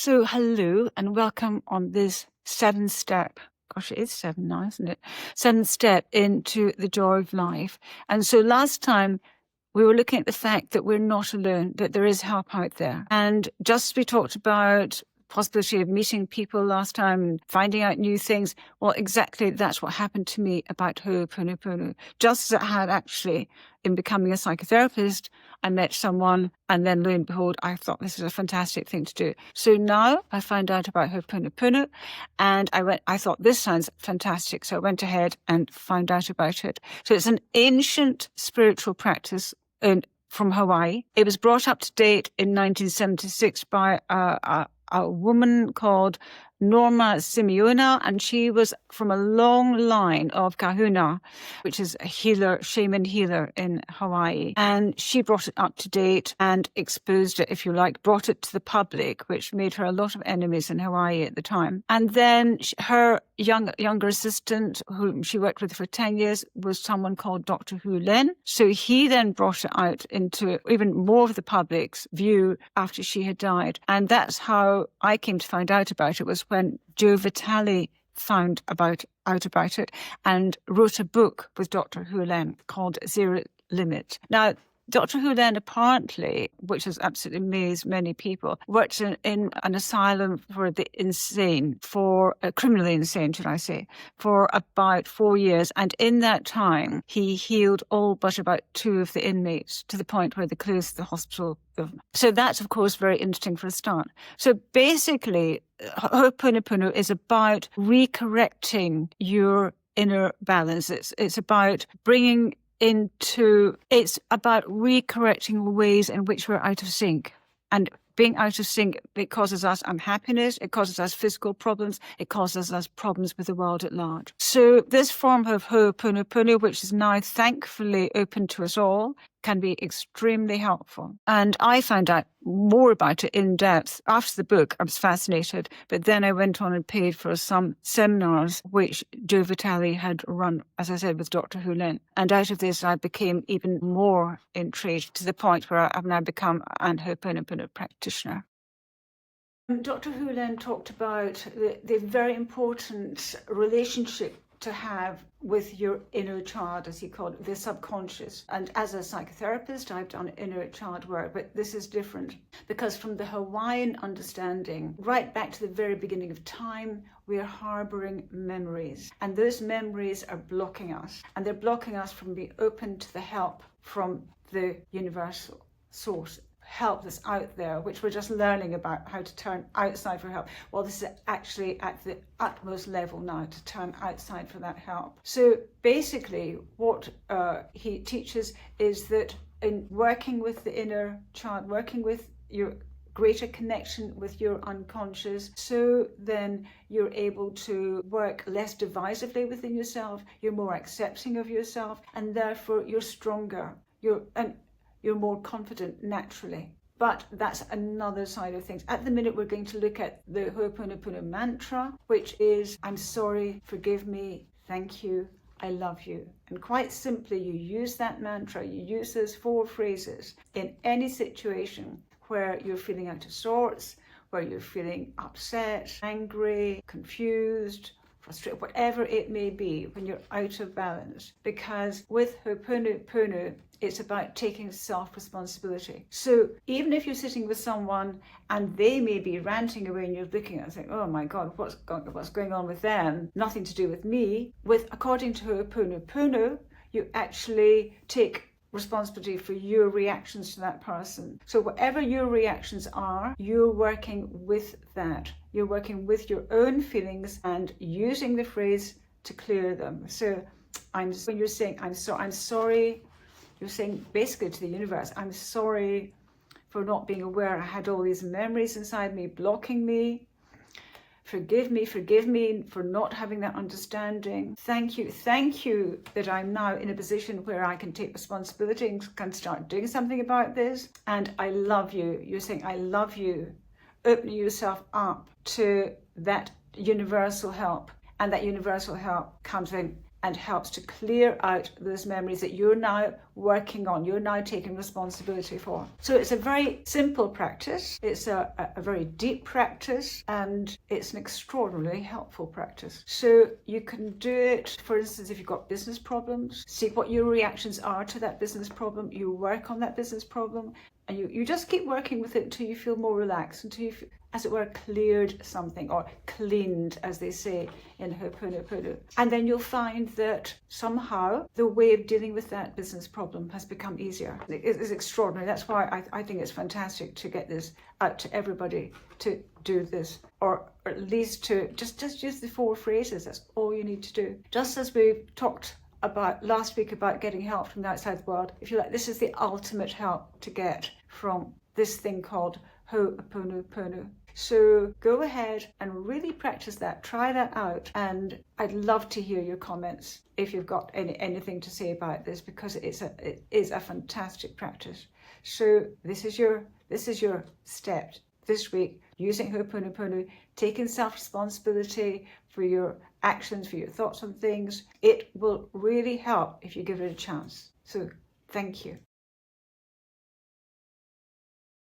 So hello and welcome on this 7-step, gosh, it is 7 now, isn't it? 7-step into the joy of life. And so last time we were looking at the fact that we're not alone, that there is help out there. And just as we talked about possibility of meeting people last time and finding out new things, well, exactly that's what happened to me about Ho'oponopono. Just as it had actually in becoming a psychotherapist, I met someone and then lo and behold, I thought this is a fantastic thing to do. So now I found out about Ho'oponopono and I thought this sounds fantastic. So I went ahead and found out about it. So it's an ancient spiritual practice from Hawaii. It was brought up to date in 1976 by a woman called Norma Simeona, and she was from a long line of kahuna, which is a healer, shaman healer in Hawaii. And she brought it up to date and exposed it, if you like, brought it to the public, which made her a lot of enemies in Hawaii at the time. And then her younger assistant, whom she worked with for 10 years, was someone called Dr. Hu Len. So he then brought it out into even more of the public's view after she had died. And that's how I came to find out about it, was when Joe Vitale found out about it and wrote a book with Dr. Hu Len called Zero Limit. Now, Dr. Hu Len apparently, which has absolutely amazed many people, worked in an asylum for the insane, criminally insane, should I say, for about 4 years. And in that time, he healed all but about 2 of the inmates to the point where they closed the hospital. So that's, of course, very interesting for a start. So basically, Ho'oponopono is about recorrecting your inner balance. It's about it's about recorrecting ways in which we're out of sync. And being out of sync, it causes us unhappiness, it causes us physical problems, it causes us problems with the world at large. So this form of Ho'oponopono, which is now thankfully open to us all, can be extremely helpful. And I found out more about it in depth after the book. I was fascinated, but then I went on and paid for some seminars which Joe Vitale had run, as I said, with Dr. Hu Len. And out of this, I became even more intrigued to the point where I've now become an Ho'oponopono practitioner. Dr. Hu Len talked about the very important relationship to have with your inner child, as he called it, the subconscious. And as a psychotherapist, I've done inner child work, but this is different because from the Hawaiian understanding, right back to the very beginning of time, we are harboring memories. And those memories are blocking us. And they're blocking us from being open to the help from the universal source. Help that's out there, which we're just learning about how to turn outside for help. Well, this is actually at the utmost level now, to turn outside for that help. So basically what he teaches is that in working with the inner child, working with your greater connection with your unconscious, so then you're able to work less divisively within yourself, you're more accepting of yourself, and therefore you're stronger. You're more confident naturally. But that's another side of things. At the minute, we're going to look at the Ho'oponopono mantra, which is, I'm sorry, forgive me, thank you, I love you. And quite simply, you use that mantra, you use those 4 phrases in any situation where you're feeling out of sorts, where you're feeling upset, angry, confused, frustrated, whatever it may be, when you're out of balance. Because with Ho'oponopono, it's about taking self-responsibility. So even if you're sitting with someone and they may be ranting away and you're looking at it and saying, oh my God, what's going on with them? Nothing to do with me. According to Ho'oponopono, you actually take responsibility for your reactions to that person. So whatever your reactions are, you're working with that. You're working with your own feelings and using the phrase to clear them. So when you're saying, I'm sorry, you're saying basically to the universe, I'm sorry for not being aware I had all these memories inside me blocking me. Forgive me for not having that understanding. Thank you that I'm now in a position where I can take responsibility and can start doing something about this. And I love you. You're saying, I love you. Opening yourself up to that universal help. And that universal help comes in and helps to clear out those memories that you're now working on, you're now taking responsibility for. So it's a very simple practice, it's a very deep practice, and it's an extraordinarily helpful practice. So you can do it, for instance, if you've got business problems, see what your reactions are to that business problem, you work on that business problem, and you just keep working with it until you feel more relaxed, until you feel, as it were, cleared something, or cleaned, as they say in Ho'oponopono. And then you'll find that somehow the way of dealing with that business problem has become easier. It is extraordinary. That's why I think it's fantastic to get this out to everybody, to do this, or at least to just use the 4 phrases. That's all you need to do. Just as we talked about last week about getting help from the outside world, if you like, this is the ultimate help to get from this thing called Ho'oponopono. So go ahead and really practice that, try that out, and I'd love to hear your comments if you've got anything to say about this, because it is a fantastic practice. So this is your step this week, using Ho'oponopono, taking self-responsibility for your actions, for your thoughts on things. It will really help if you give it a chance. So thank you.